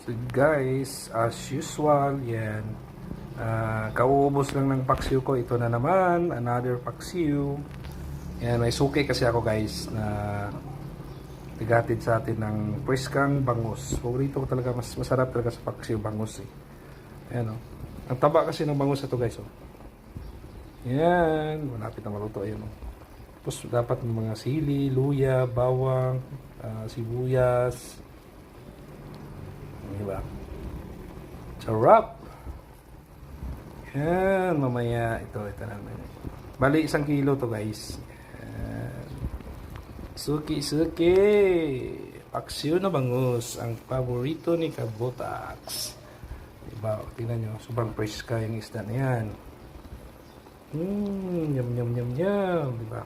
So guys, as usual, yan. Kauubos lang ng paksiw ko. Ito na naman, another paksiw. Yan, may suki kasi ako guys na tigatid sa atin ng preskang bangus. Paborito ko talaga, mas masarap talaga sa paksiw bangus eh. Ayan o. Ang taba kasi ng bangus ito guys o. Yan, malapit na maluto. Ayan o. Tapos dapat may mga sili, luya, bawang, sibuyas. Diba? Sarap! Yan, mamaya ito namin. Bali, 1 kilo to guys. Yan. Suki! Paksiw na bangus. Ang paborito ni Kabotax. Diba? Tingnan nyo, sobrang fresh ka yung isda na yan. Yum. Diba?